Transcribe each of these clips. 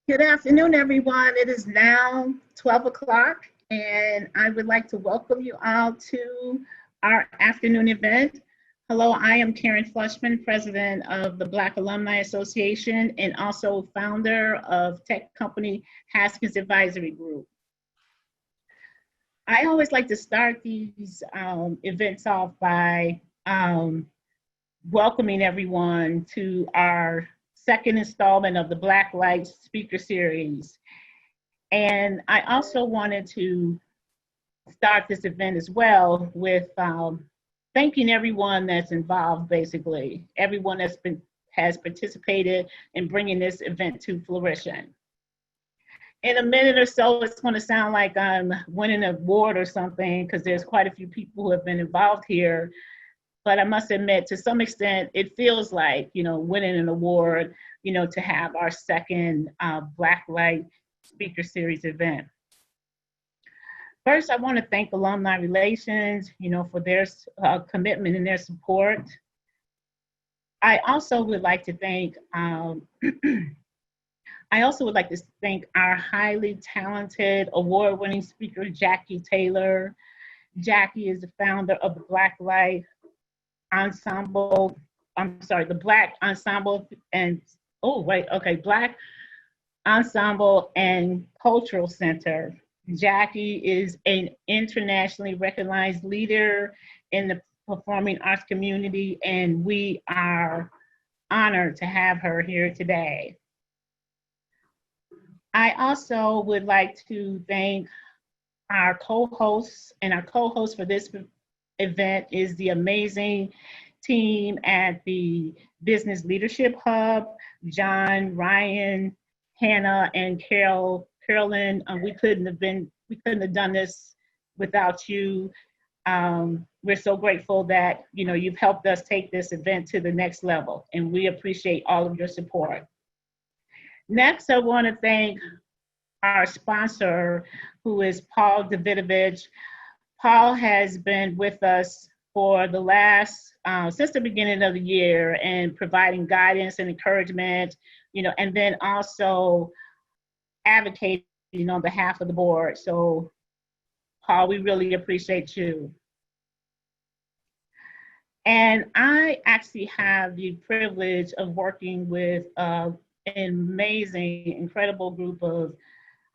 Good afternoon, everyone. It is now 12 o'clock, and I would like to welcome you all to our afternoon event. Hello, I am Karen Flushman, president of the Black Alumni Association and also founder of tech company Haskins Advisory Group. I always like to start these events off by welcoming everyone to our second installment of the Black Lights Speaker Series. And I also wanted to start this event as well with thanking everyone that's involved, basically, everyone has participated in bringing this event to fruition. In a minute or so, it's going to sound like I'm winning an award or something because there's quite a few people who have been involved here. But I must admit, to some extent, it feels like, winning an award, to have our second Black Light Speaker Series event. First, I want to thank Alumni Relations, for their commitment and their support. I also would like to thank our highly talented, award-winning speaker, Jackie Taylor. Jackie is the founder of the Black Light Ensemble. The Black Ensemble Black Ensemble and Cultural Center. Jackie is an internationally recognized leader in the performing arts community, and we are honored to have her here today. I also would like to thank our co-hosts, and our co-host for this event is the amazing team at the Business Leadership Hub, John, Ryan, Hannah, and Carolyn. We couldn't have done this without you. We're so grateful that you've helped us take this event to the next level, and we appreciate all of your support. Next, I want to thank our sponsor, who is Paul Davidovich. Paul has been with us for the since the beginning of the year and providing guidance and encouragement, and then also advocating on behalf of the board. So, Paul, we really appreciate you. And I actually have the privilege of working with an amazing, incredible group of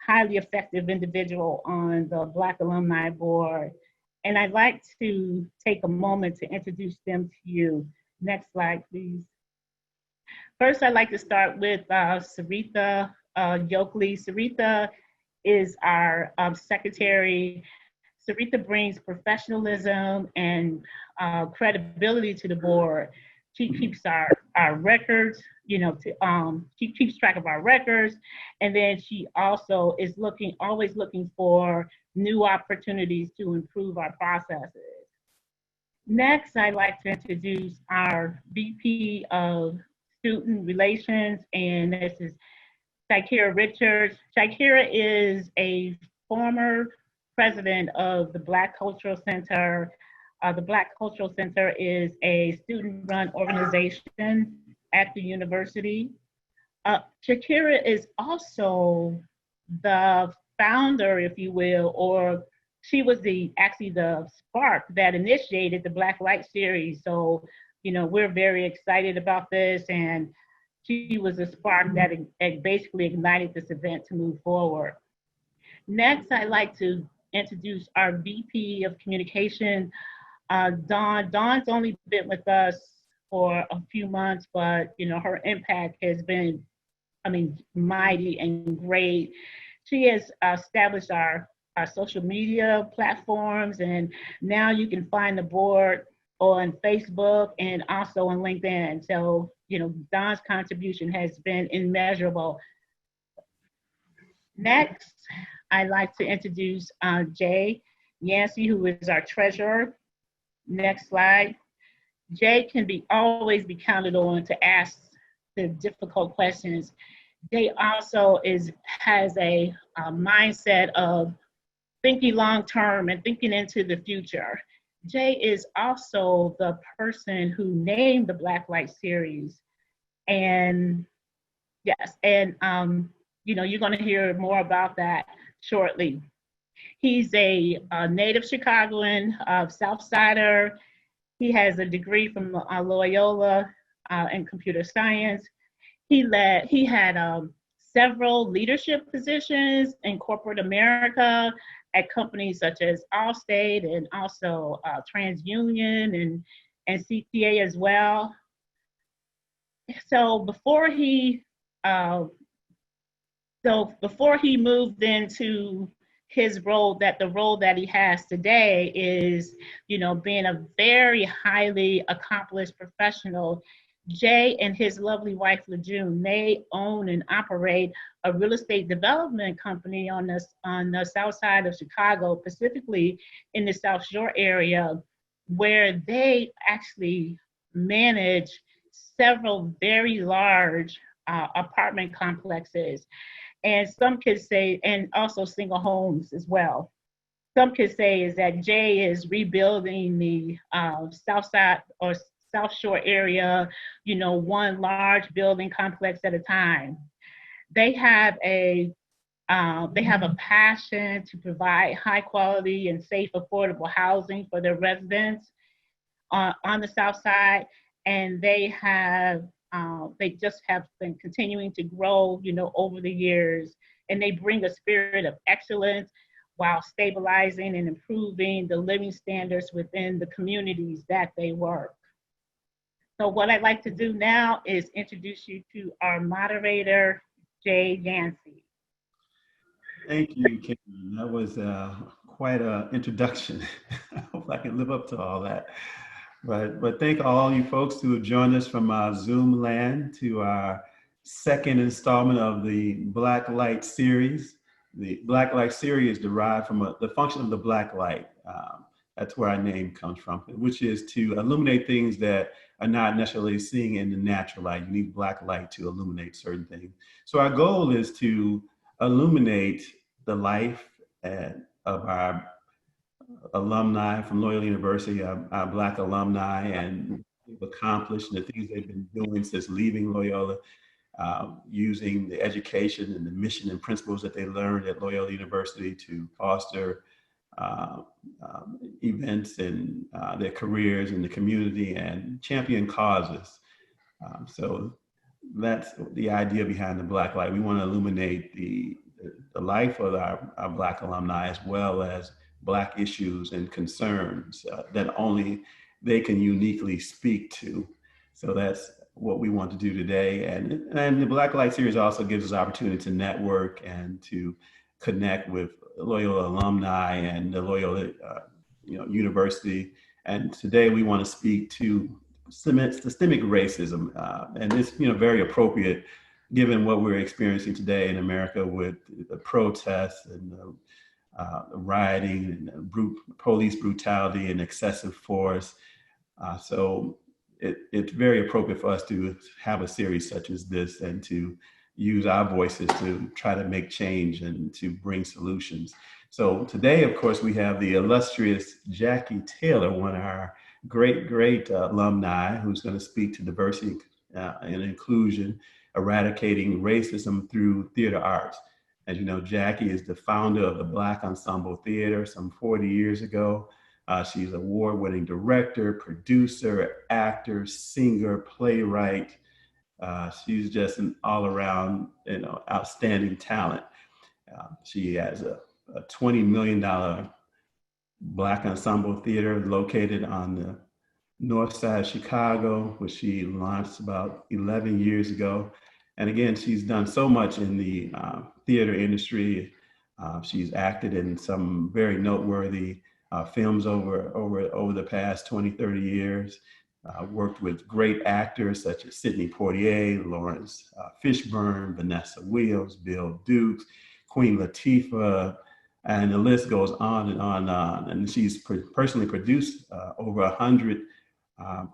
highly effective individuals on the Black Alumni Board. And I'd like to take a moment to introduce them to you. Next slide, please. First, I'd like to start with Sarita Yokley. Sarita is our secretary. Sarita brings professionalism and credibility to the board. She keeps our records, she keeps track of our records. And then she also is always looking for new opportunities to improve our processes. Next, I'd like to introduce our VP of Student Relations, and this is Shakira Richards. Shakira is a former president of the Black Cultural Center. The Black Cultural Center is a student-run organization at the university. Shakira is also the founder, if you will, or she was actually the spark that initiated the Black Light series. So, we're very excited about this, and she was a spark that basically ignited this event to move forward. Next, I'd like to introduce our VP of Communication, Dawn. Dawn's only been with us for a few months, but her impact has been, mighty and great. She has established our social media platforms, and now you can find the board on Facebook and also on LinkedIn. So, Dawn's contribution has been immeasurable. Next, I'd like to introduce Jay Yancey, who is our treasurer. Next slide. Jay can always be counted on to ask the difficult questions. Jay also has a mindset of thinking long-term and thinking into the future. Jay is also the person who named the Black Light series. And yes, and you're going to hear more about that shortly. He's a native Chicagoan, South Sider. He has a degree from Loyola in computer science. He had several leadership positions in corporate America at companies such as Allstate and also TransUnion and CTA as well. So uh, before he moved into the role that he has today is, being a very highly accomplished professional. Jay and his lovely wife, LeJune, they own and operate a real estate development company on the south side of Chicago, specifically in the South Shore area, where they actually manage several very large apartment complexes. And some could say, and also single homes as well. Some could say is that Jay is rebuilding the South Side or South Shore area, one large building complex at a time. They have a passion to provide high quality and safe, affordable housing for their residents on the South Side, and they just have been continuing to grow, over the years, and they bring a spirit of excellence while stabilizing and improving the living standards within the communities that they work. So what I'd like to do now is introduce you to our moderator, Jay Yancey. Thank you, Kim. That was quite an introduction. I hope I can live up to all that. But thank all you folks who have joined us from Zoom land to our second installment of the Black Light series. The Black Light series is derived from the function of the black light. That's where our name comes from, which is to illuminate things that are not necessarily seen in the natural light. You need black light to illuminate certain things. So our goal is to illuminate the life of our alumni from Loyola University, our Black alumni, and accomplished the things they've been doing since leaving Loyola, using the education and the mission and principles that they learned at Loyola University to foster events in their careers in the community and champion causes. So that's the idea behind the Black Light. We want to illuminate the life of our Black alumni, as well as Black issues and concerns that only they can uniquely speak to. So that's what we want to do today. And the Black Light series also gives us opportunity to network and to connect with Loyola alumni and the Loyola University. And today we want to speak to systemic racism. And it's very appropriate given what we're experiencing today in America with the protests and the rioting and police brutality and excessive force. So it's very appropriate for us to have a series such as this and to use our voices to try to make change and to bring solutions. So today, of course, we have the illustrious Jackie Taylor, one of our great alumni, who's going to speak to diversity and inclusion, eradicating racism through theater arts. As you know, Jackie is the founder of the Black Ensemble Theater some 40 years ago. She's an award-winning director, producer, actor, singer, playwright. She's just an all-around, outstanding talent. She has a $20 million Black Ensemble Theater located on the north side of Chicago, which she launched about 11 years ago. And again, she's done so much in the theater industry. She's acted in some very noteworthy films over the past 20, 30 years. Worked with great actors such as Sidney Poitier, Lawrence Fishburne, Vanessa Williams, Bill Dukes, Queen Latifah, and the list goes on and on and on. And she's personally produced over 100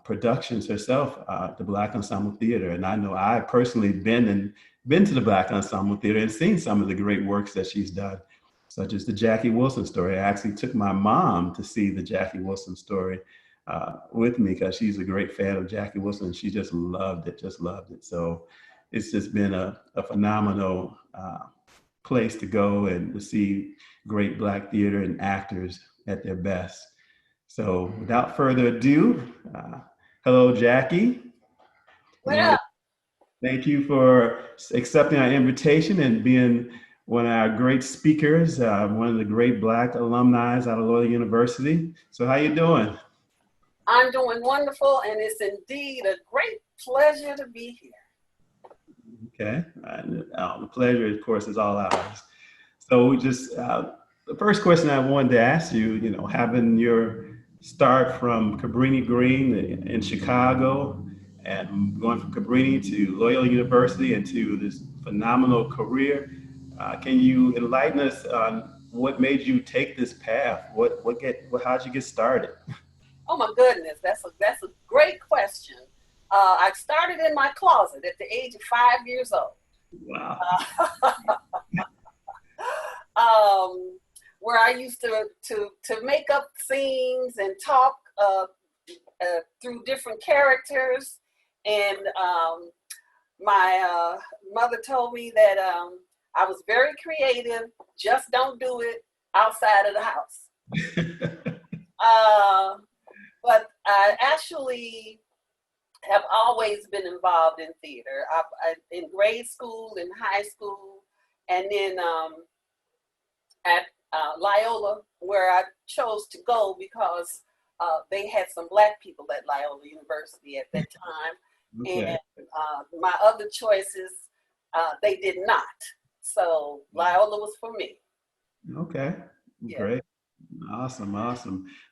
productions herself at the Black Ensemble Theater. And I know I've personally been to the Black Ensemble Theater and seen some of the great works that she's done, such as the Jackie Wilson story. I actually took my mom to see the Jackie Wilson story with me because she's a great fan of Jackie Wilson and she just loved it. So it's just been a phenomenal place to go and to see great Black theater and actors at their best. So without further ado, hello, Jackie. Well, Thank you for accepting our invitation and being one of our great speakers, one of the great Black alumni out of Loyola University. So how you doing? I'm doing wonderful, and it's indeed a great pleasure to be here. Okay, the pleasure, of course, is all ours. So we just, the first question I wanted to ask you, you know, having your start from Cabrini Green in Chicago and going from Cabrini to Loyola University and to this phenomenal career, can you enlighten us on what made you take this path? How'd you get started? Oh my goodness, that's a great question. I started in my closet at the age of 5 years old. Wow. Where I used to make up scenes and talk through different characters. And my mother told me that I was very creative, just don't do it outside of the house. But I actually have always been involved in theater. In grade school, in high school, and then at Loyola, where I chose to go because they had some Black people at Loyola University at that time. Okay. And my other choices, they did not. So Loyola was for me. Okay, yeah. Great. Awesome.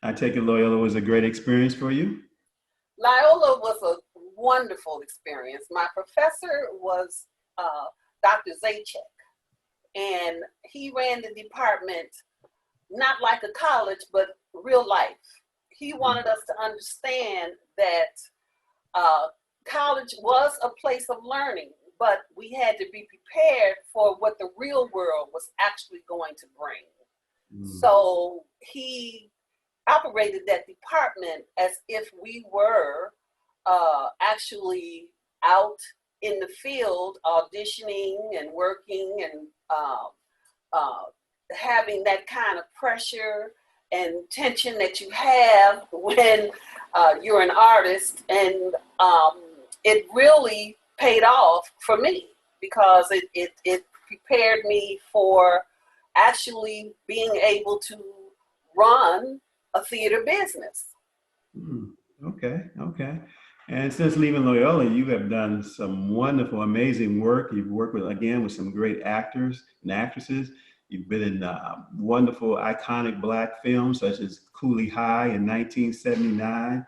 I take it Loyola was a great experience for you? Loyola was a wonderful experience. My professor was Dr. Zajac, and he ran the department not like a college, but real life. He wanted us to understand that college was a place of learning, but we had to be prepared for what the real world was actually going to bring. So he operated that department as if we were actually out in the field auditioning and working and having that kind of pressure and tension that you have when you're an artist. And it really paid off for me because it prepared me for actually being able to run a theater business. Okay. And since leaving Loyola, you have done some wonderful, amazing work. You've worked with some great actors and actresses. You've been in wonderful, iconic Black films such as Cooley High in 1979,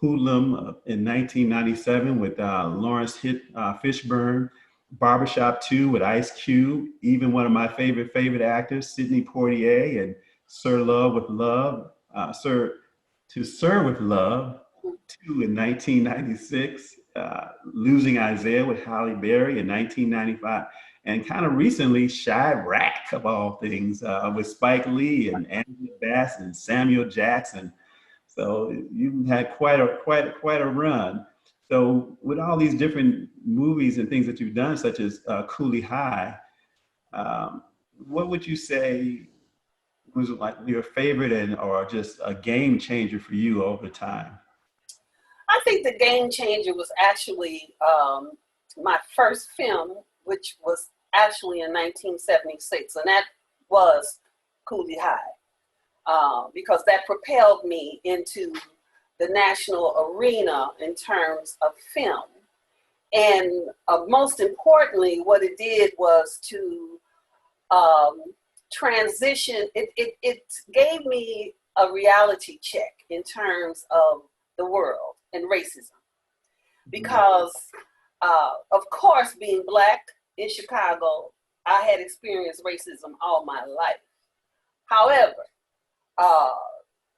Hoodlum in 1997 with Lawrence Fishburne, Barbershop 2 with Ice Cube, even one of my favorite actors, Sidney Poitier, and Sir with Love 2 in 1996, Losing Isaiah with Halle Berry in 1995, and kind of recently, Chirac of all things, with Spike Lee and Angela Bassett and Samuel Jackson. So you've had quite a run. So with all these different movies and things that you've done, such as Cooley High, what would you say was like your favorite or just a game changer for you over time? I think the game changer was actually my first film, which was actually in 1976, and that was Cooley High, because that propelled me into the national arena in terms of film. And most importantly, what it did was to transition, it gave me a reality check in terms of the world and racism. Because, of course, being Black in Chicago, I had experienced racism all my life. However,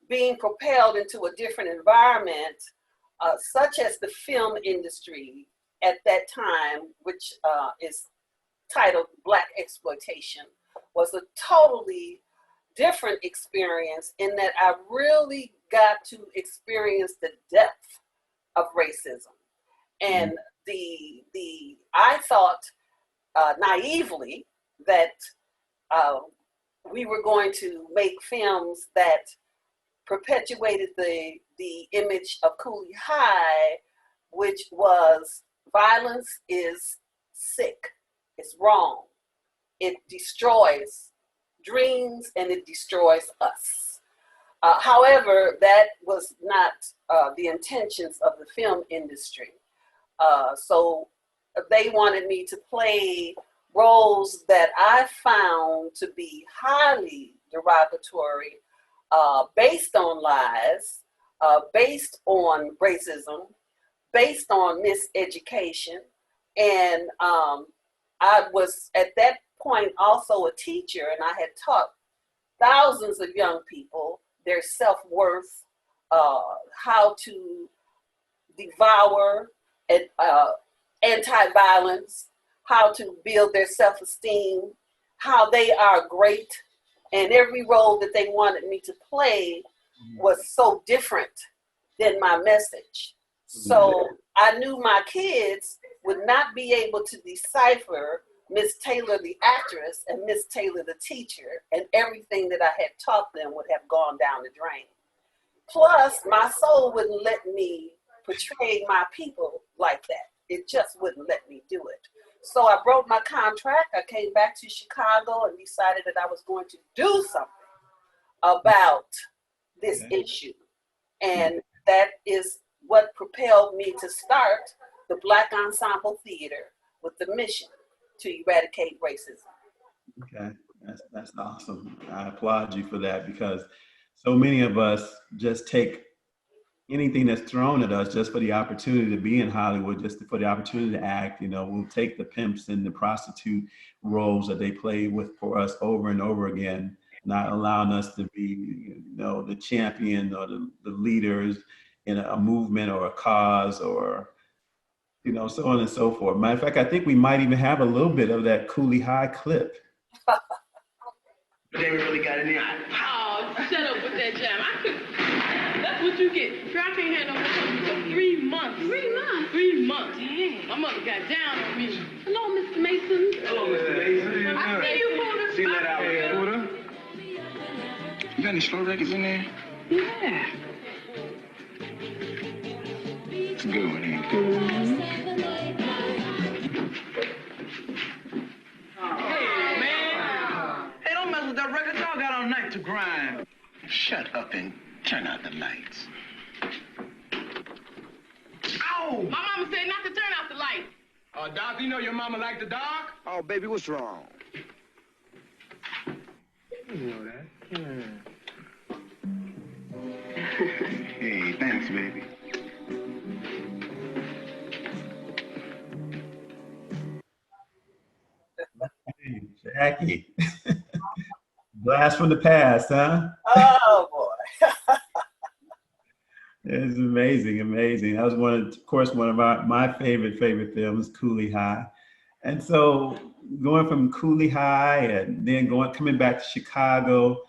being propelled into a different environment, such as the film industry at that time, which is titled Black Exploitation, was a totally different experience in that I really got to experience the depth of racism. And I thought naively that we were going to make films that perpetuated the image of Cooley High, which was violence is sick, it's wrong, it destroys dreams and it destroys us. However, that was not the intentions of the film industry. So they wanted me to play roles that I found to be highly derogatory, based on lies, based on racism, based on miseducation. And I was at that point also a teacher, and I had taught thousands of young people their self-worth, how to devour anti-violence, how to build their self-esteem, how they are great. And every role that they wanted me to play was so different than my message. So I knew my kids would not be able to decipher Miss Taylor the actress and Miss Taylor the teacher, and everything that I had taught them would have gone down the drain. Plus, my soul wouldn't let me portray my people like that. It just wouldn't let me do it. So I broke my contract. I came back to Chicago and decided that I was going to do something about this issue. And that is what propelled me to start the Black Ensemble Theater with the mission to eradicate racism. Okay, that's awesome. I applaud you for that, because so many of us just take anything that's thrown at us just for the opportunity to be in Hollywood, just for the opportunity to act. You know, we'll take the pimps and the prostitute roles that they play with for us over and over again, not allowing us to be, you know, the champion or the leaders in a movement or a cause, or, you know, so on and so forth. Matter of fact, I think we might even have a little bit of that Cooley High clip. But they really got it in. Oh, shut up with that jam. That's what you get. I can't handle no more for 3 months. 3 months? 3 months. Damn. My mother got down on me. Hello, Mr. Mason. Hello, Mr. Mason. I see you, Buddha. See that out there, Buddha? You got any slow records in there? Yeah. It's a good one, ain't it? Mm-hmm. Hey, man. Hey, don't mess with that record. Y'all got all night to grind. Shut up and turn out the lights. Ow! My mama said not to turn out the lights. Doc, you know your mama liked the dark? Oh, baby, what's wrong? You know that. Hey, thanks, baby. Hey, Jackie. Blast from the past, huh? Oh, boy. It's amazing, amazing. That was of course, one of my favorite films, Cooley High. And so going from Cooley High and then coming back to Chicago.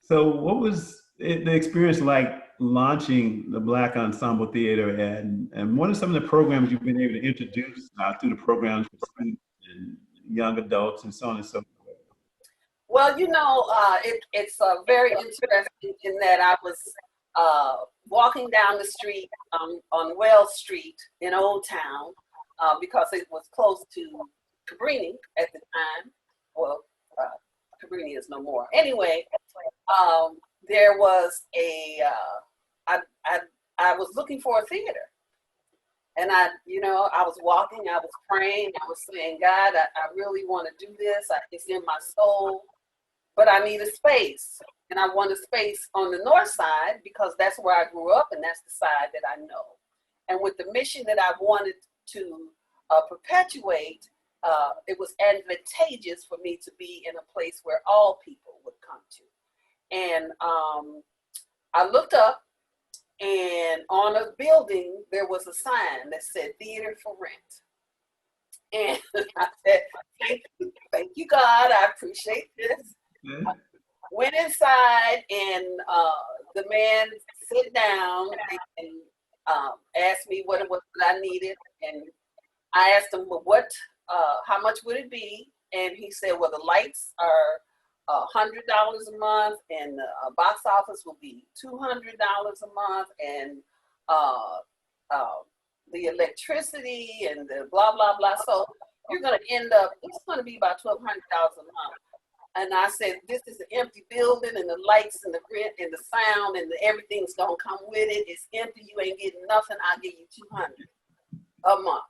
So what was the experience like launching the Black Ensemble Theater, and what are some of the programs you've been able to introduce through the programs for students and young adults and so on and so forth? Well, you know, it's very interesting in that I was walking down the street on Wells Street in Old Town, because it was close to Cabrini at the time. Well, Cabrini is no more. Anyway, there was I was looking for a theater. And I was walking, I was praying, I was saying, God, I really want to do this. It's in my soul, but I need a space. And I want a space on the north side because that's where I grew up and that's the side that I know. And with the mission that I wanted to perpetuate, it was advantageous for me to be in a place where all people would come to. And I looked up, and on a building, there was a sign that said theater for rent. And I said, thank you, God, I appreciate this. Mm-hmm. I went inside, and the man sat down and asked me what it was that I needed. And I asked him, well, what how much would it be? And he said, well, the lights are $100 a month, and the box office will be $200 a month, and the electricity and the blah, blah, blah. So you're going to end up, it's going to be about $1,200 a month. And I said, this is an empty building, and the lights and the rent and the sound and everything's going to come with it. It's empty. You ain't getting nothing. I'll give you $200 a month.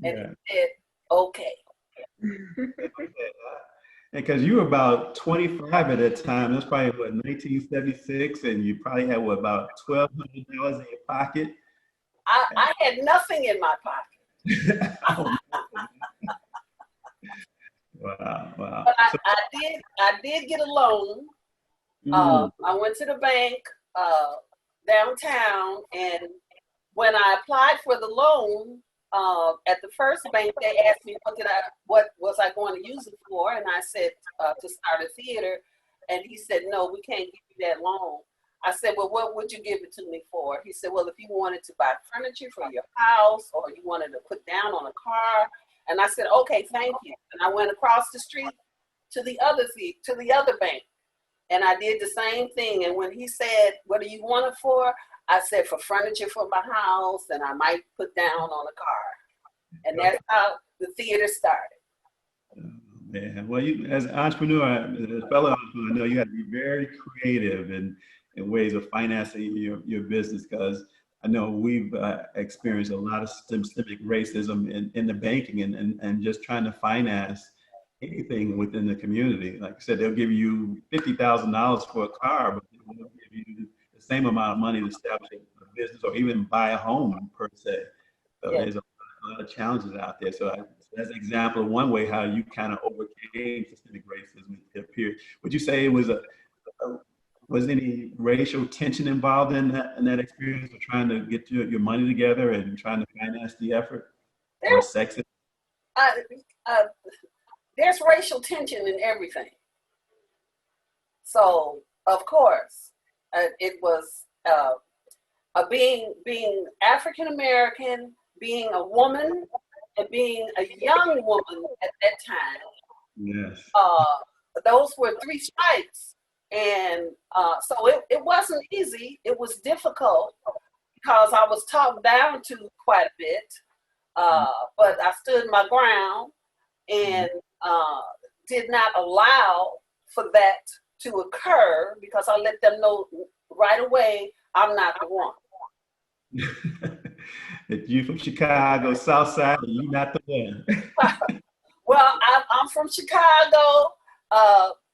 And he said, okay. Because you were about 25 at that time. That's probably what, 1976, and you probably had what, about $1,200 in your pocket. I had nothing in my pocket. Oh, wow. But I did get a loan. I went to the bank downtown, and when I applied for the loan at the first bank, they asked me what was I going to use it for, and I said to start a theater, and he said, no, we can't give you that loan. I said, well, what would you give it to me for? He said, well, if you wanted to buy furniture for your house, or you wanted to put down on a car. And I said, okay, thank you. And I went across the street to the other bank, and I did the same thing. And when he said, what do you want it for? I said, for furniture for my house, and I might put down on a car. And that's how the theater started. Man, well, you as an entrepreneur, as a fellow entrepreneur, I know you have to be very creative in ways of financing your business, because I know we've experienced a lot of systemic racism in the banking and just trying to finance anything within the community. Like I said, they'll give you $50,000 for a car, but they won't give you the same amount of money to establish a business or even buy a home per se. So there's a lot of challenges out there. So that's an example of one way how you kind of overcame systemic racism. It appeared. Would you say it was was any racial tension involved in that experience of trying to get your money together and trying to finance the effort? Or sexism? There's racial tension in everything. So, of course, it was being African American, being a woman, and being a young woman at that time. Yes. Those were three strikes. And so it wasn't easy. It was difficult because I was talked down to quite a bit, but I stood my ground and did not allow for that to occur, because I let them know right away I'm not the one. If you from Chicago, South Side, and you're not the one. Well, I'm from Chicago.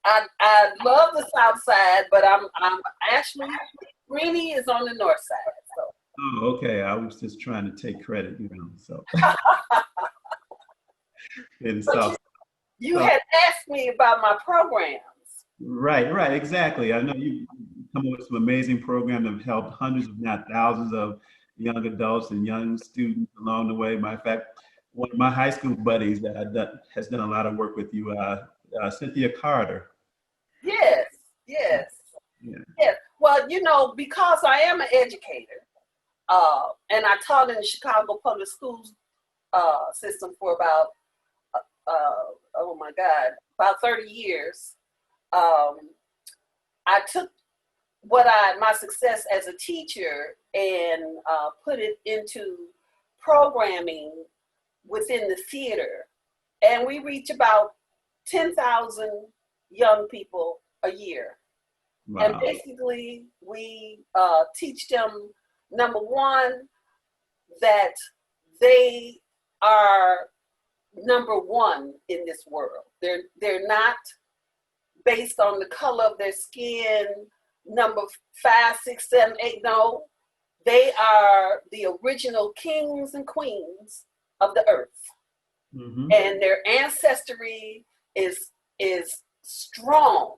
I love the South Side, but I'm actually, Greenie is on the North Side. So. Oh, okay. I was just trying to take credit, so. You had asked me about my programs. Right, exactly. I know you come up with some amazing programs that have helped hundreds, if not thousands, of young adults and young students along the way. Matter of fact, one of my high school buddies that has done a lot of work with you, Cynthia Carter. Yes. Well, because I am an educator, and I taught in the Chicago public schools system for about, about 30 years. I took my success as a teacher and put it into programming within the theater, and we reach about 10,000 young people a year. Wow. And basically we teach them, number one, that they are number one in this world. They're not based on the color of their skin, number 5, 6, 7, 8. No, they are the original kings and queens of the earth. Mm-hmm. And their ancestry is strong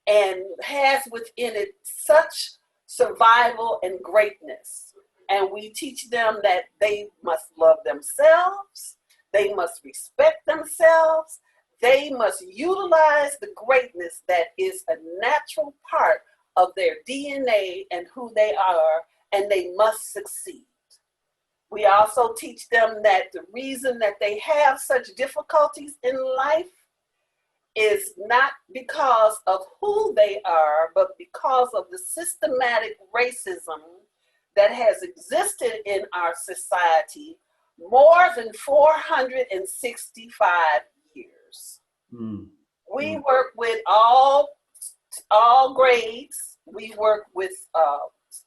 and has within it such survival and greatness. And we teach them that they must love themselves, they must respect themselves, they must utilize the greatness that is a natural part of their DNA and who they are, and they must succeed. We also teach them that the reason that they have such difficulties in life is not because of who they are, but because of the systematic racism that has existed in our society more than 465 years. We work with all grades. We work with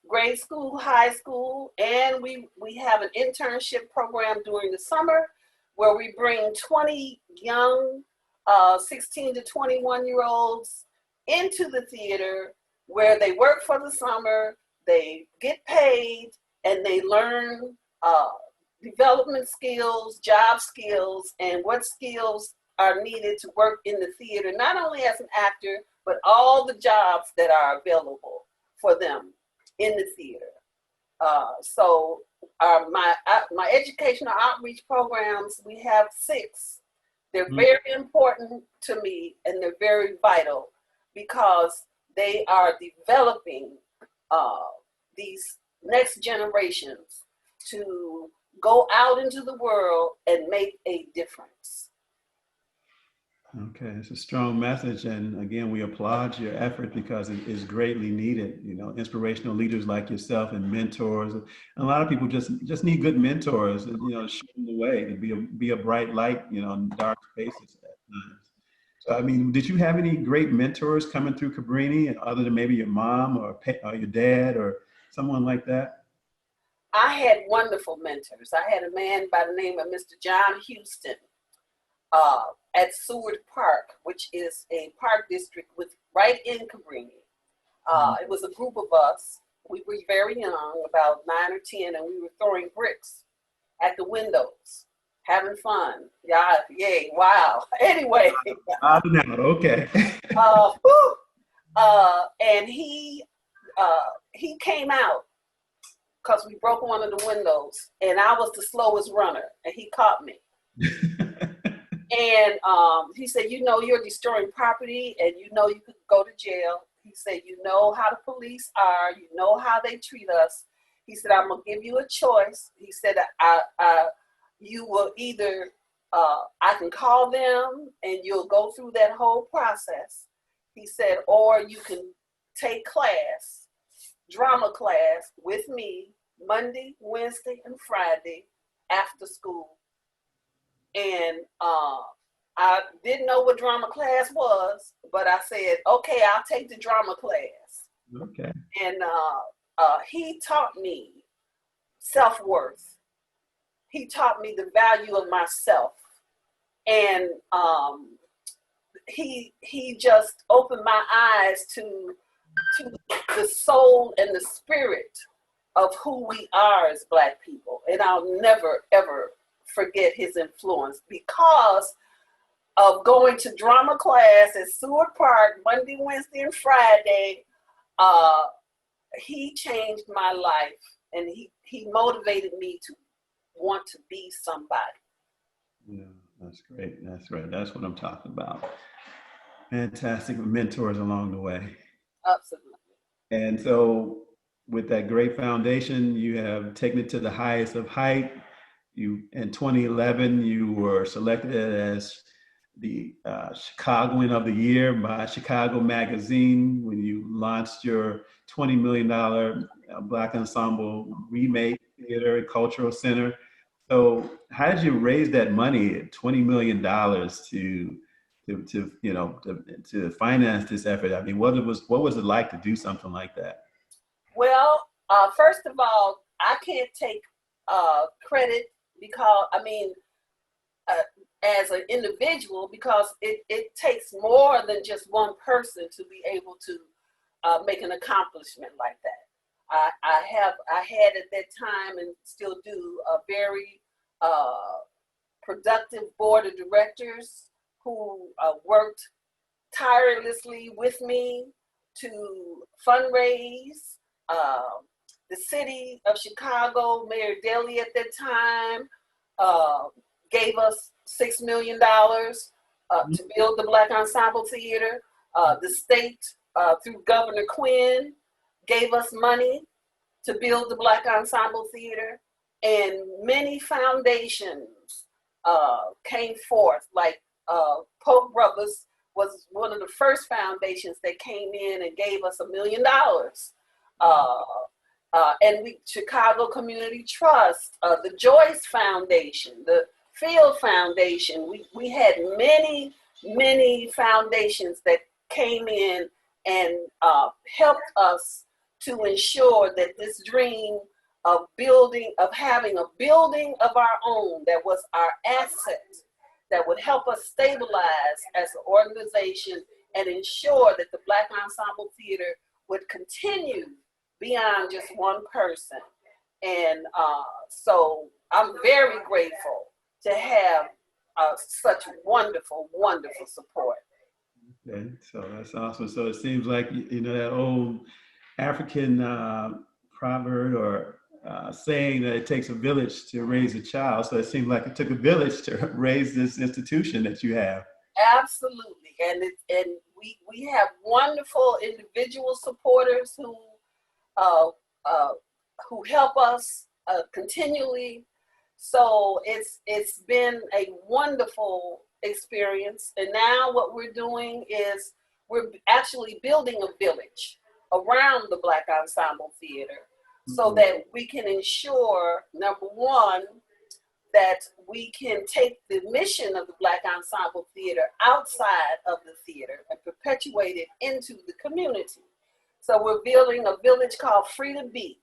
grade school, high school, and we have an internship program during the summer where we bring 20 young 16 to 21-year-olds into the theater where they work for the summer, they get paid, and they learn development skills, job skills, and what skills are needed to work in the theater, not only as an actor, but all the jobs that are available for them in the theater. So my educational outreach programs, we have 6. They're very important to me, and they're very vital because they are developing these next generations to go out into the world and make a difference. Okay, it's a strong message, and again, we applaud your effort because it is greatly needed. You know, inspirational leaders like yourself and mentors. And a lot of people just need good mentors, and to show them the way, to be a bright light, in dark spaces at times. So, I mean, did you have any great mentors coming through Cabrini, other than maybe your mom or your dad or someone like that? I had wonderful mentors. I had a man by the name of Mr. John Houston. At Seward Park, which is a park district right in Cabrini. It was a group of us. We were very young, about 9 or 10, and we were throwing bricks at the windows, having fun. Yeah, yay, wow. Anyway. Okay. And he came out because we broke one of the windows, and I was the slowest runner, and he caught me. And he said, you're destroying property, and you could go to jail. He said, you know how the police are, you know how they treat us. He said, I'm going to give you a choice. He said, you will either, I can call them and you'll go through that whole process. He said, or you can take drama class with me Monday, Wednesday, and Friday after school. And I didn't know what drama class was, but I said, okay, I'll take the drama class. Okay. And he taught me self-worth. He taught me the value of myself. And he just opened my eyes to the soul and the spirit of who we are as Black people. And I'll never, ever forget his influence because of going to drama class at Seward Park Monday, Wednesday, and Friday. He changed my life, and he motivated me to want to be somebody. Yeah, that's great. That's right. That's what I'm talking about. Fantastic mentors along the way. Absolutely. And so with that great foundation, you have taken it to the highest of height. In 2011, you were selected as the Chicagoan of the Year by Chicago Magazine when you launched your $20 million Black Ensemble Remake Theater and Cultural Center. So how did you raise that money, $20 million, to finance this effort? I mean, what was it like to do something like that? Well, first of all, I can't take credit because, as an individual, because it takes more than just one person to be able to make an accomplishment like that. I had at that time and still do a very productive board of directors who worked tirelessly with me to fundraise. The city of Chicago, Mayor Daley at that time, gave us $6 million to build the Black Ensemble Theater. The state, through Governor Quinn, gave us money to build the Black Ensemble Theater. and many foundations came forth, like Polk Brothers was one of the first foundations that came in and gave us $1 million. And Chicago Community Trust, the Joyce Foundation, the Field Foundation. We had many foundations that came in and helped us to ensure that this dream of having a building of our own that was our asset, that would help us stabilize as an organization and ensure that the Black Ensemble Theater would continue beyond just one person. And so I'm very grateful to have such wonderful support. Okay, so that's awesome. So it seems like, you know, that old African proverb or saying that it takes a village to raise a child. So it seems like it took a village to raise this institution that you have. Absolutely, and we have wonderful individual supporters who help us continually. So it's been a wonderful experience. And now what we're doing is we're actually building a village around the Black Ensemble Theater, so that we can ensure, number one, that we can take the mission of the Black Ensemble Theater outside of the theater and perpetuate it into the community. So we're building a village called Free to Be,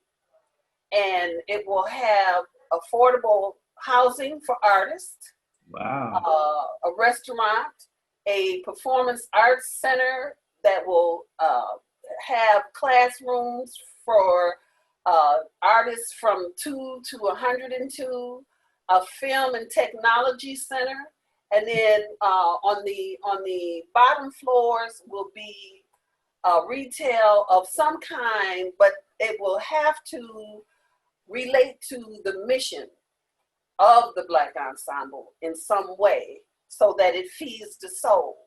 and it will have affordable housing for artists, wow, a restaurant, a performance arts center that will have classrooms for artists from 2 to 102, a film and technology center, and then on the bottom floors will be retail of some kind, but it will have to relate to the mission of the Black Ensemble in some way, so that it feeds the soul,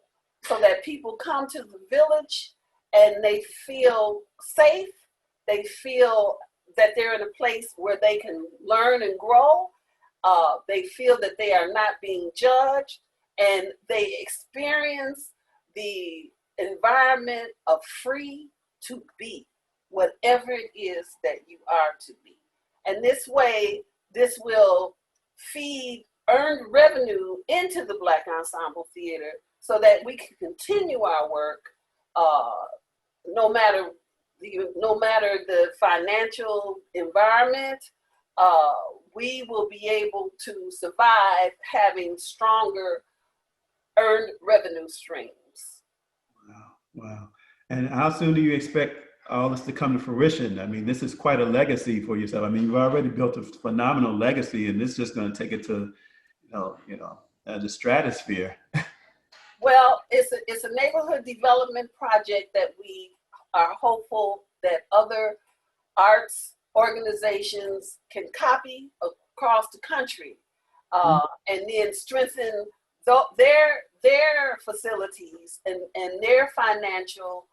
so that people come to the village and they feel safe, they feel that they're in a place where they can learn and grow, they feel that they are not being judged, and they experience the environment of free to be whatever it is that you are to be. And this way, this will feed earned revenue into the Black Ensemble Theater so that we can continue our work no matter the financial environment. We will be able to survive having stronger earned revenue streams. Wow. And how soon do you expect all this to come to fruition? I mean, this is quite a legacy for yourself. I mean, you've already built a phenomenal legacy, and this is just going to take it to, the stratosphere. Well, it's a neighborhood development project that we are hopeful that other arts organizations can copy across the country, and then strengthen their facilities and their financial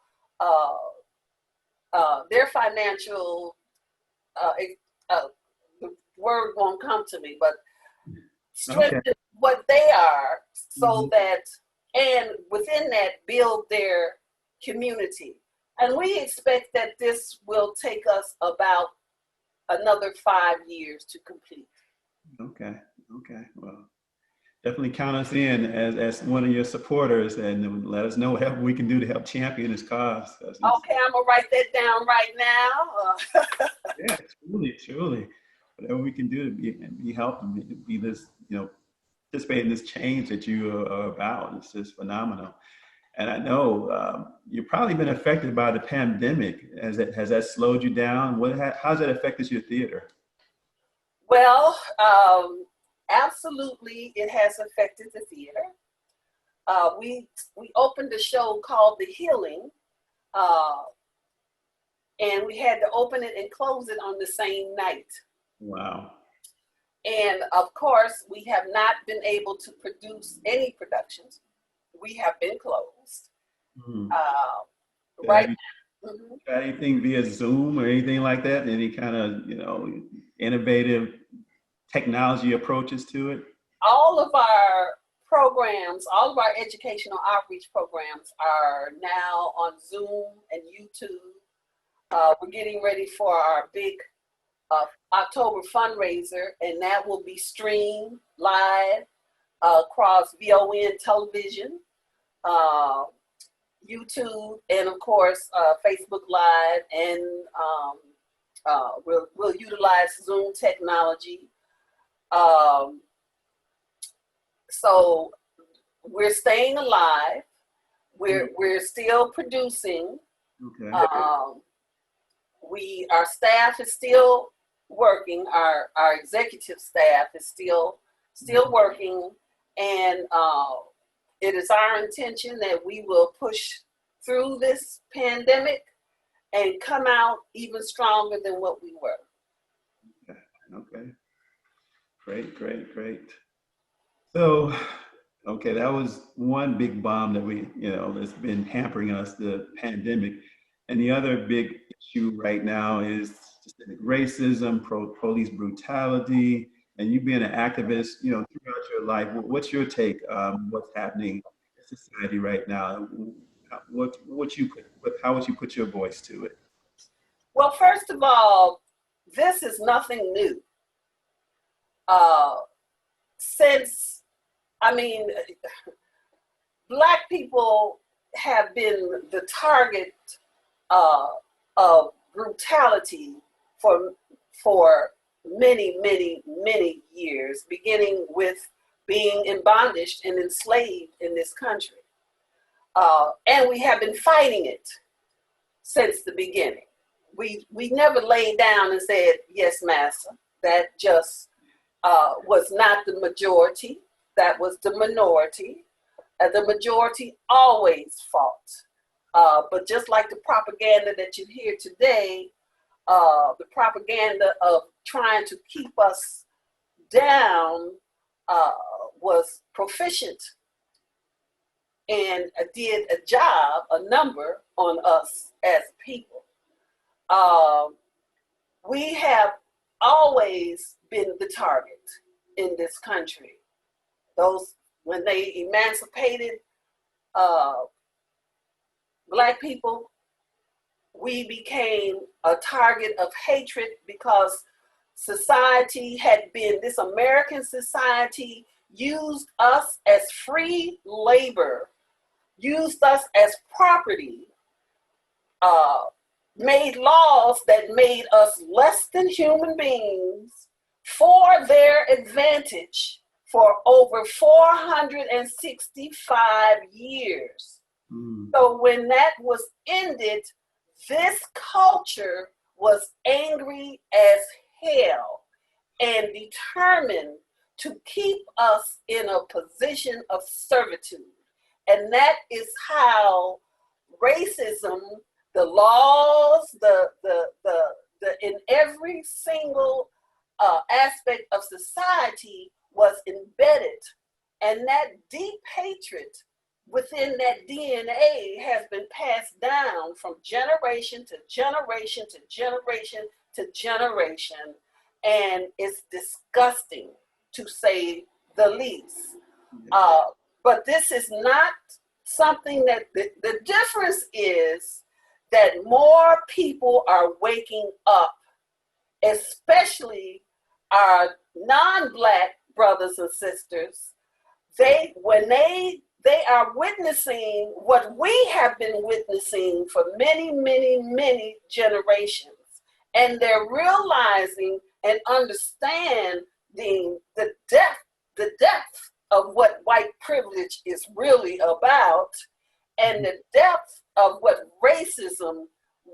the word won't come to me, but strengthen what they are, so that, and within that, build their community. And we expect that this will take us about another 5 years to complete. Okay. Well, definitely count us in as one of your supporters, and let us know what we can do to help champion this cause. Okay, I'm gonna write that down right now. Yeah, truly. Whatever we can do to be helping, be this, participate in this change that you are about. It's just phenomenal. And I know you've probably been affected by the pandemic. Has that slowed you down? How's that affected your theater? Well, absolutely, it has affected the theater. We opened a show called The Healing, and we had to open it and close it on the same night. Wow. And of course, we have not been able to produce any productions. We have been closed. Right Mhm. Got anything via Zoom or anything like that? Any kind of, innovative technology approaches to it? All of our programs, all of our educational outreach programs are now on Zoom and YouTube. We're getting ready for our big October fundraiser, and that will be streamed live across VON television, YouTube, and of course Facebook Live, and we'll utilize Zoom technology. So we're staying alive. We're still producing. Okay. Our staff is still working. Our executive staff is still working, and it is our intention that we will push through this pandemic and come out even stronger than what we were. Okay. Great. So, okay, that was one big bomb that that's been hampering us, the pandemic. And the other big issue right now is systemic racism, police brutality, and you being an activist, throughout your life. What's your take on what's happening in society right now? How would you put your voice to it? Well, first of all, this is nothing new. Black people have been the target of brutality for many years, beginning with being in bondage and enslaved in this country. And we have been fighting it since the beginning. We never laid down and said, yes, master. That just was not the majority. That was the minority. The majority always fought. But just like the propaganda that you hear today, the propaganda of trying to keep us down was proficient and did a number on us as people. We have always been the target in this country. When they emancipated Black people, we became a target of hatred because this American society used us as free labor, used us as property, made laws that made us less than human beings for their advantage for over 465 years. So when that was ended, this culture was angry as hell and determined to keep us in a position of servitude. And that is how racism, the laws, in every single aspect of society was embedded. And that deep hatred within that DNA has been passed down from generation to generation to generation to generation. And it's disgusting, to say the least. But this is not something that the difference is that more people are waking up, especially our non-Black brothers and sisters. When they are witnessing what we have been witnessing for many generations, and they're realizing and understanding the depth of what white privilege is really about, and the depth of what racism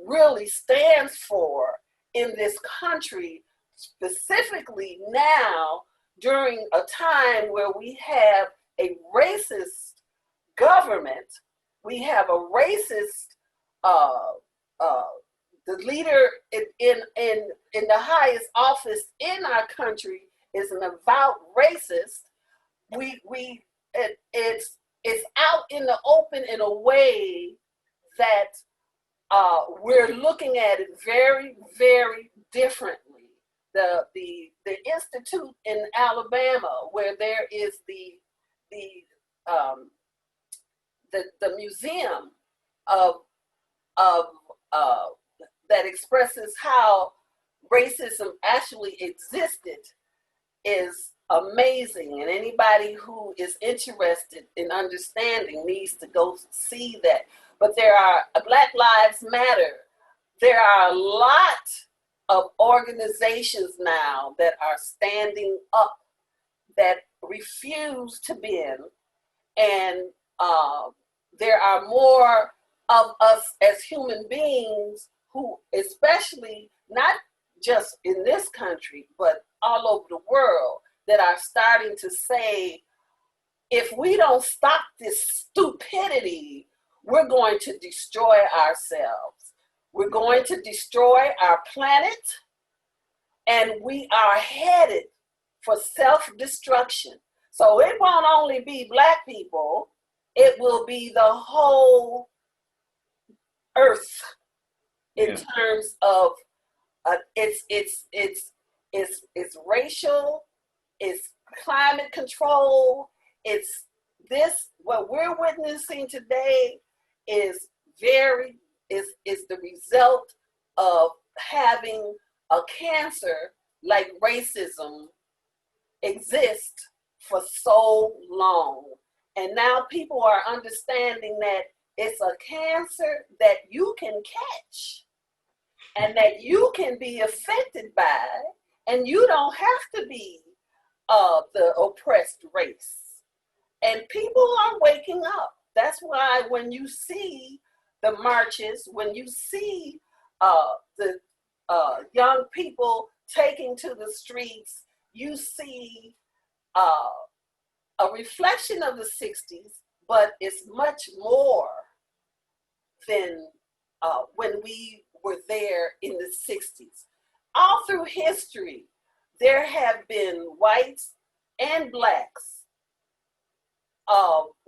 really stands for in this country, specifically now during a time where we have a racist government. We have a racist the leader in the highest office in our country is an avowed racist. It's out in the open in a way that we're looking at it very, very differently. The institute in Alabama, where there is the museum of that expresses how racism actually existed, is amazing, and anybody who is interested in understanding needs to go see that. But there are Black Lives Matter. There are a lot of organizations now that are standing up, that refuse to bend, and there are more of us as human beings who, especially not just in this country, but all over the world, that are starting to say, if we don't stop this stupidity, we're going to destroy ourselves. We're going to destroy our planet, and we are headed for self-destruction. So it won't only be Black people, it will be the whole earth in terms of it's racial, it's climate control, it's this, what we're witnessing today is the result of having a cancer like racism exist for so long. And now people are understanding that it's a cancer that you can catch and that you can be affected by, and you don't have to be the oppressed race. And people are waking up. That's why when you see the marches, when you see the young people taking to the streets, you see a reflection of the 60s, but it's much more than when we were there in the 60s. All through history, there have been whites and Blacks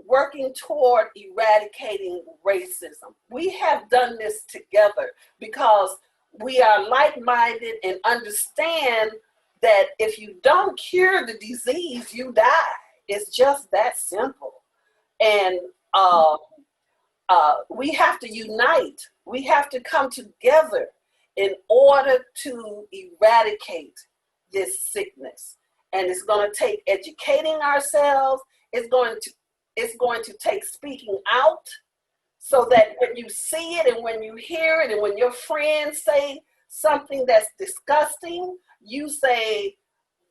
working toward eradicating racism. We have done this together because we are like-minded and understand that if you don't cure the disease, you die. It's just that simple. And we have to unite. We have to come together in order to eradicate this sickness. And it's going to take educating ourselves. It's going to take speaking out, so that when you see it and when you hear it and when your friends say something that's disgusting, you say,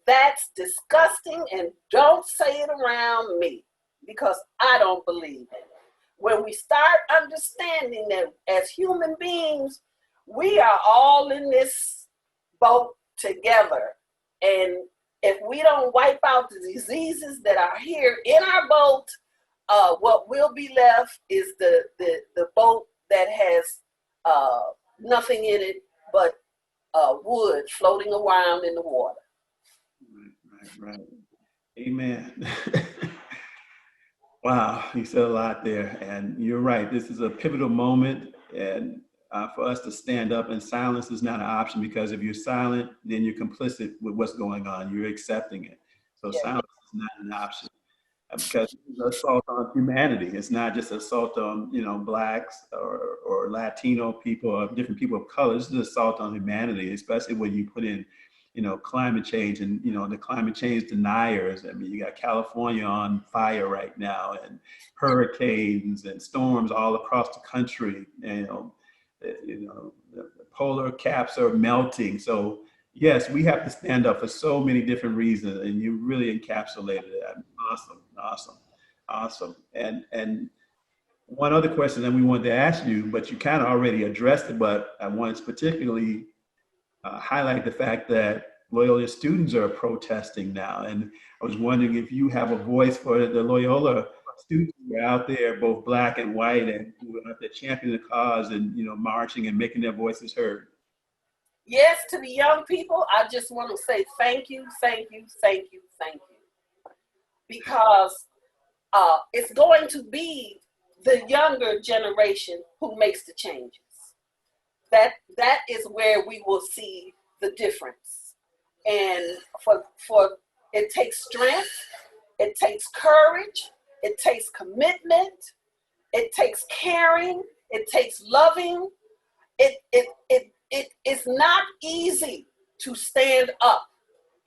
that's disgusting, and don't say it around me, because I don't believe it. When we start understanding that as human beings, we are all in this boat together. And if we don't wipe out the diseases that are here in our boat, what will be left is the boat that has nothing in it but wood floating around in the water. Right. Amen. Wow, you said a lot there, and you're right. This is a pivotal moment, and for us to stand up, and silence is not an option, because if you're silent, then you're complicit with what's going on. You're accepting it. So silence is not an option, because it's an assault on humanity. It's not just assault on Blacks or Latino people or different people of color. It's an assault on humanity, especially when you put in climate change and, the climate change deniers. I mean, you got California on fire right now, and hurricanes and storms all across the country. The polar caps are melting. So yes, we have to stand up for so many different reasons, and you really encapsulated it. Awesome. And one other question that we wanted to ask you, but you kind of already addressed it, but I wanted to particularly highlight the fact that Loyola students are protesting now. And I was wondering if you have a voice for the Loyola students who are out there, both Black and white, and who are out there championing the cause and, marching and making their voices heard. Yes, to the young people, I just want to say thank you. Because it's going to be the younger generation who makes the changes. that is where we will see the difference. And for it takes strength, it takes courage, it takes commitment, it takes caring, it takes loving. It is not easy to stand up,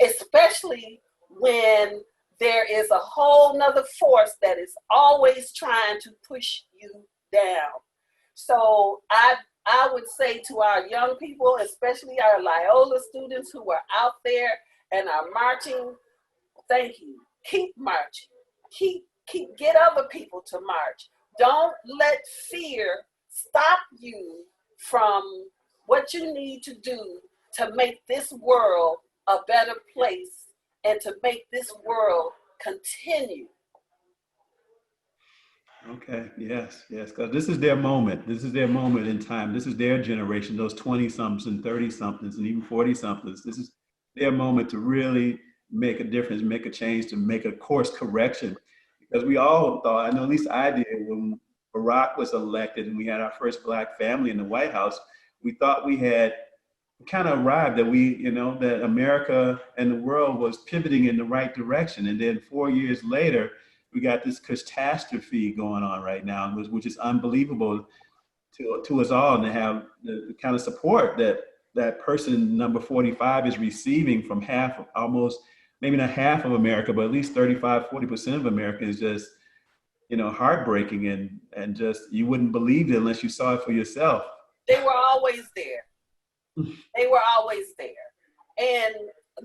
especially when there is a whole nother force that is always trying to push you down. So I would say to our young people, especially our Loyola students who are out there and are marching, thank you. Keep marching. Keep get other people to march. Don't let fear stop you from what you need to do to make this world a better place and to make this world continue. Okay, yes, because this is their moment. This is their moment in time. This is their generation, those 20-somethings and 30-somethings and even 40-somethings. This is their moment to really make a difference, make a change, to make a course correction. Because we all thought, I know at least I did, when Barack was elected and we had our first Black family in the White House, we thought we had kind of arrived, that that America and the world was pivoting in the right direction. And then 4 years later, we got this catastrophe going on right now, which is unbelievable to us all, and to have the kind of support that person number 45 is receiving from maybe not half of America, but at least 35-40% of America is just, heartbreaking, and just, you wouldn't believe it unless you saw it for yourself. They were always there. They were always there. And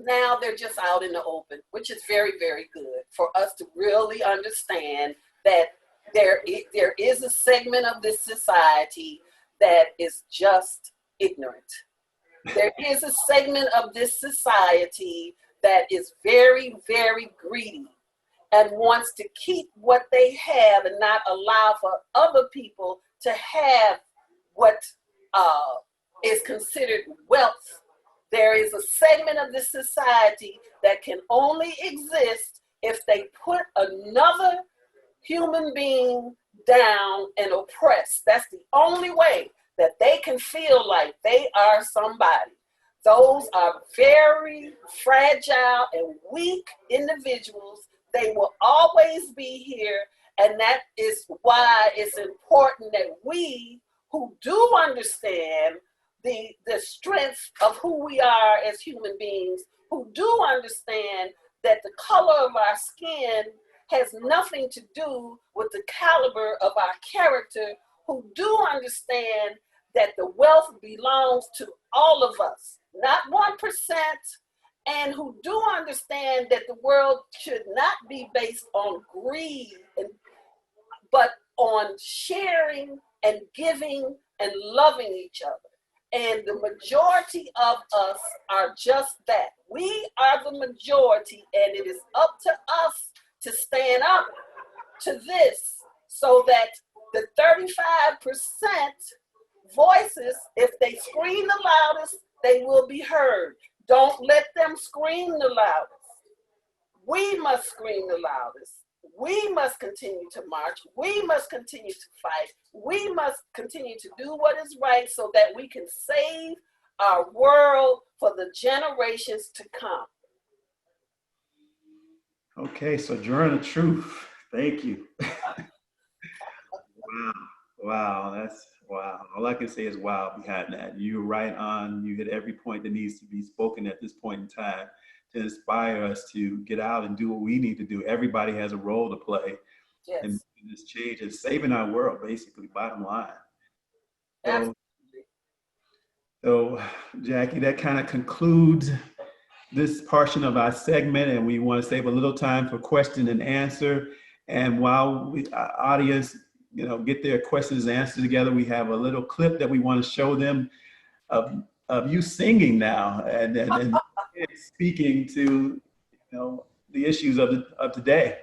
now they're just out in the open, which is very, very good for us to really understand that there is a segment of this society that is just ignorant. There is a segment of this society that is very, very greedy and wants to keep what they have and not allow for other people to have what is considered wealth. There is a segment of this society that can only exist if they put another human being down and oppress. That's the only way that they can feel like they are somebody. Those are very fragile and weak individuals. They will always be here, and that is why it's important that we who do understand the strength of who we are as human beings, who do understand that the color of our skin has nothing to do with the caliber of our character, who do understand that the wealth belongs to all of us, not 1%, and who do understand that the world should not be based on greed, but on sharing and giving and loving each other. And the majority of us are just that. We are the majority, and it is up to us to stand up to this so that the 35% voices, if they scream the loudest, they will be heard. Don't let them scream the loudest. We must scream the loudest. We must continue to march. We must continue to fight. We must continue to do what is right so that we can save our world for the generations to come. Okay, Sojourner Truth, thank you. Wow, that's wow. All I can say is wow behind that. You're right on. You hit every point that needs to be spoken at this point in time to inspire us to get out and do what we need to do. Everybody has a role to play in this change and saving our world, basically, bottom line. So Jackie, that kind of concludes this portion of our segment, and we want to save a little time for question and answer. And while our audience, get their questions and answers together, we have a little clip that we want to show them of you singing now and speaking to the issues of today.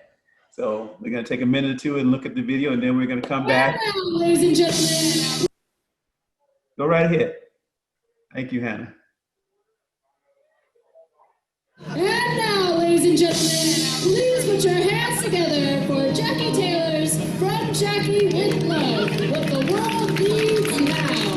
So we're going to take a minute or two and look at the video, and then we're going to come back. Ladies and gentlemen. Go right ahead. Thank you, Hannah. And now, ladies and gentlemen, please put your hands together for Jackie Taylor's From Jackie with Love, what the world needs now.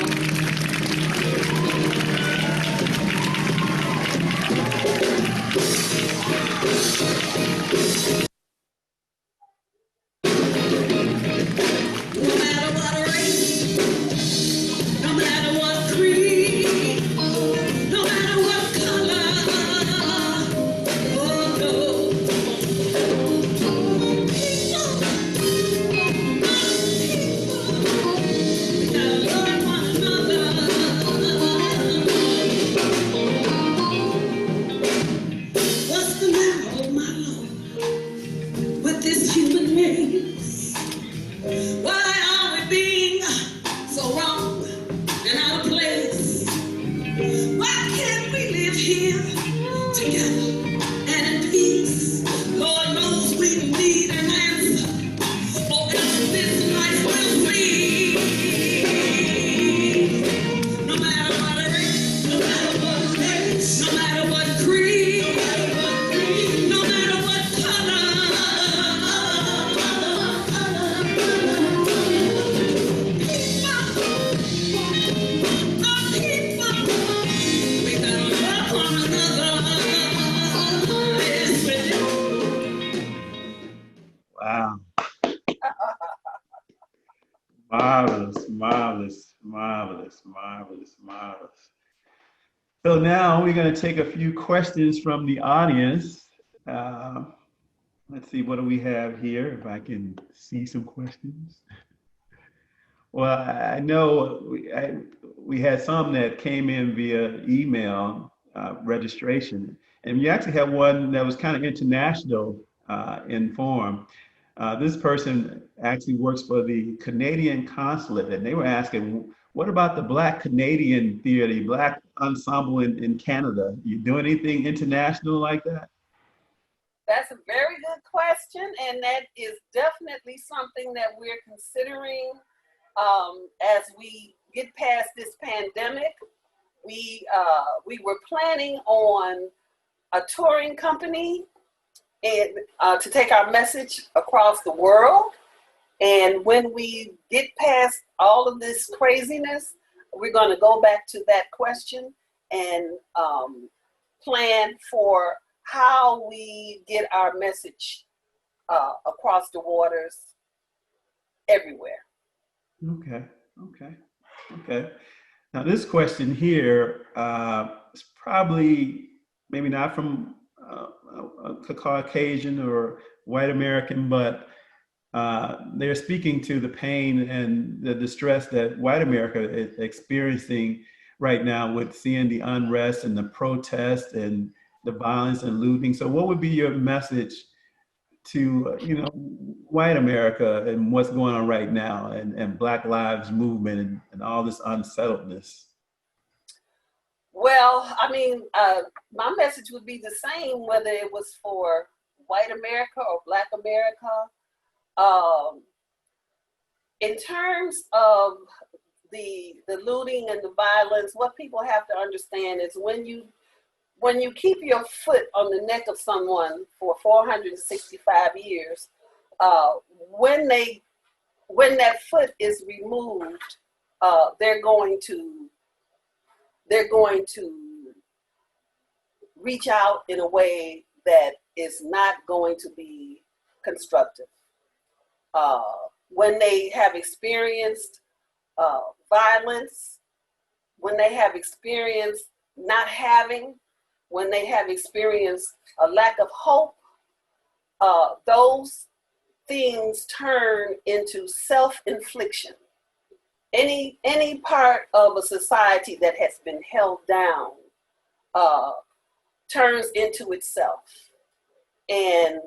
Wow. Marvelous, marvelous, marvelous, marvelous, marvelous. So now we're going to take a few questions from the audience. Let's see, what do we have here? If I can see some questions. Well, I know we had some that came in via email registration, and you actually have one that was kind of international in form. This person actually works for the Canadian consulate, and they were asking, what about the Black Canadian theater, the Black ensemble in Canada? You do anything international like that? That's a very good question, and that is definitely something that we're considering as we get past this pandemic. We were planning on a touring company and to take our message across the world. And when we get past all of this craziness, we're going to go back to that question and plan for how we get our message across the waters everywhere. Okay. Now this question here is probably maybe not from a Caucasian or white American, but they're speaking to the pain and the distress that white America is experiencing right now with seeing the unrest and the protests and the violence and looting. So what would be your message to white America and what's going on right now, and Black Lives Movement and all this unsettledness? Well, I mean, my message would be the same whether it was for white America or Black America. In terms of the looting and the violence, what people have to understand is when you keep your foot on the neck of someone for 465 years, when that foot is removed, they're going to reach out in a way that is not going to be constructive. When they have experienced violence, when they have experienced not having, when they have experienced a lack of hope, those things turn into self-infliction. Any part of a society that has been held down turns into itself. And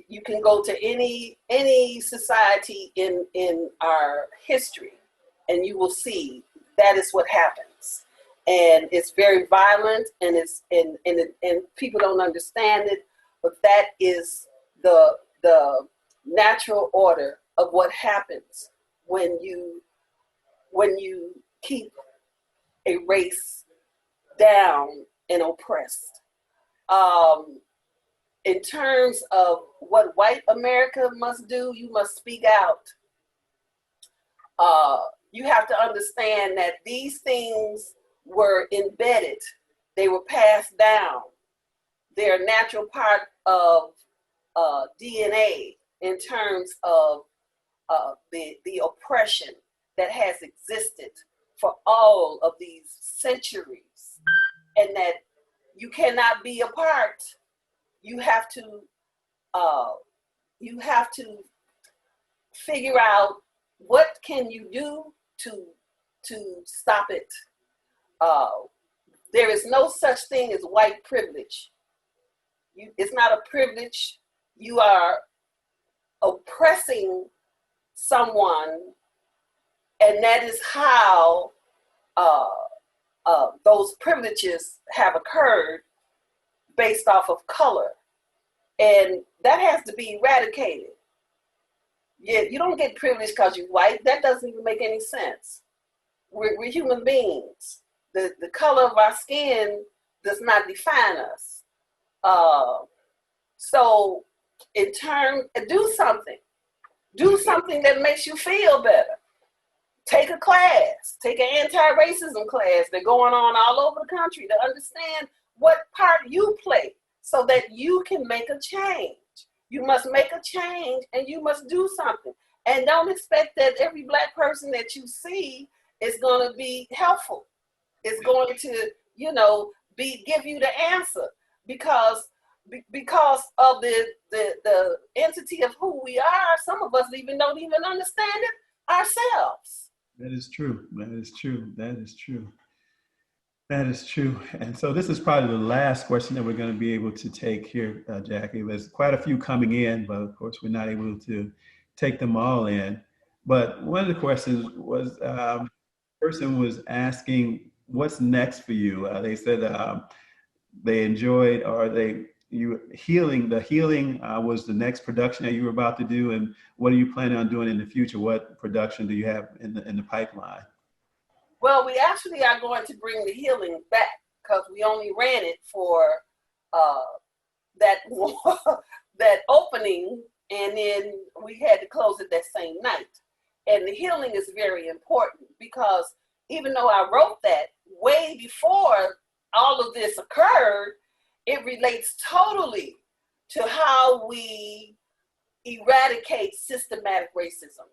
you can go to any society in our history, and you will see that is what happens. And it's very violent, and and people don't understand it, but that is the natural order of what happens when you keep a race down and oppressed. In terms of what white America must do, you must speak out. You have to understand that these things were embedded They were passed down. They're a natural part of DNA in terms of the oppression that has existed for all of these centuries, and that you cannot be apart. You have to figure out what can you do to stop it. There is no such thing as white privilege. It's not a privilege. You are oppressing someone, and that is how those privileges have occurred based off of color. And that has to be eradicated. You don't get privilege because you're white. That doesn't even make any sense. We're human beings. The color of our skin does not define us. So in turn, do something. Do something that makes you feel better. Take a class. Take an anti-racism class. They're going on all over the country to understand what part you play so that you can make a change. You must make a change and you must do something. And don't expect that every Black person that you see is going to be helpful. It's going to, give you the answer because of the entity of who we are. Some of us don't even understand it ourselves. That is true. That is true. That is true. That is true. And so this is probably the last question that we're going to be able to take here, Jackie. There's quite a few coming in, but of course we're not able to take them all in. But one of the questions was, person was asking, what's next for you? They said they enjoyed, the healing was the next production that you were about to do. And what are you planning on doing in the future? What production do you have in the pipeline? Well, we actually are going to bring the healing back because we only ran it for that opening, and then we had to close it that same night. And the healing is very important because even though I wrote that way before all of this occurred, it relates totally to how we eradicate systematic racism.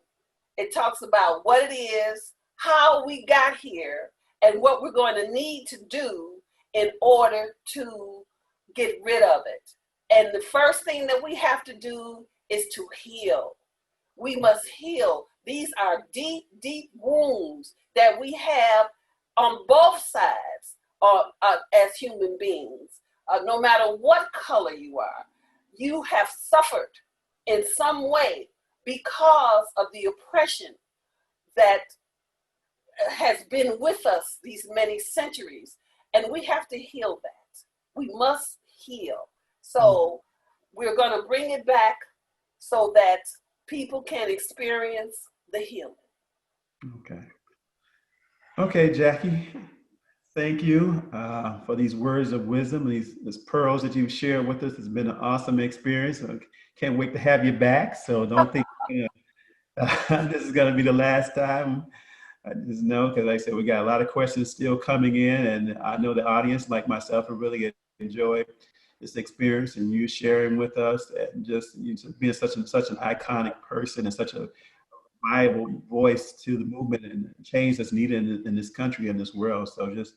It talks about what it is, how we got here, and what we're going to need to do in order to get rid of it. And the first thing that we have to do is to heal. We must heal. These are deep, deep wounds that we have on both sides as human beings. No matter what color you are, you have suffered in some way because of the oppression that has been with us these many centuries, and we have to heal that. We must heal. So we're going to bring it back so that people can experience the healing. Okay, Jackie, thank you for these words of wisdom, these pearls that you've shared with us. It's been an awesome experience. I can't wait to have you back. So don't think this is going to be the last time. I just know, because like I said, we got a lot of questions still coming in, and I know the audience, like myself, will really enjoy this experience and you sharing with us, and just you being such an iconic person and such a viable voice to the movement and change that's needed in this country and this world. So just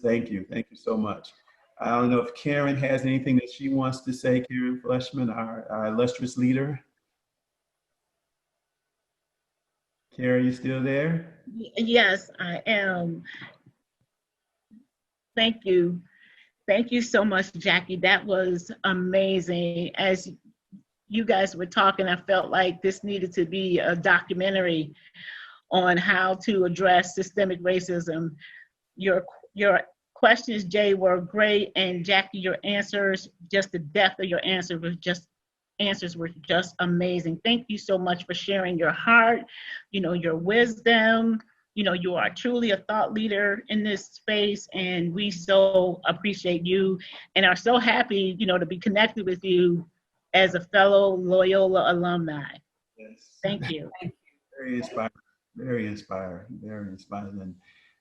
thank you so much. I don't know if Karen has anything that she wants to say. Karen Fleshman, our illustrious leader. Karen, you still there? Yes, I am. Thank you. Thank you so much, Jackie. That was amazing. As you guys were talking, I felt like this needed to be a documentary on how to address systemic racism. Your questions, Jay, were great, and Jackie, your answers, just the depth of your answers were just amazing. Thank you so much for sharing your heart, your wisdom. You are truly a thought leader in this space, and we so appreciate you and are so happy, to be connected with you as a fellow Loyola alumni. Yes. Thank you. Very inspiring, very inspiring, very inspiring.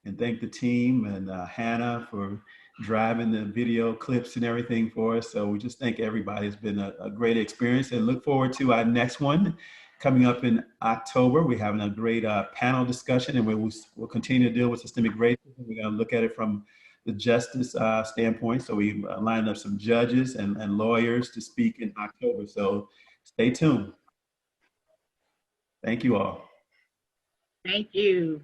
and thank the team and Hannah for driving the video clips and everything for us. So we just thank everybody. It's been a great experience, and look forward to our next one coming up in October. We're having a great panel discussion, and we'll continue to deal with systemic racism. We're going to look at it from the justice standpoint. So we lined up some judges and lawyers to speak in October. So stay tuned. Thank you all. Thank you.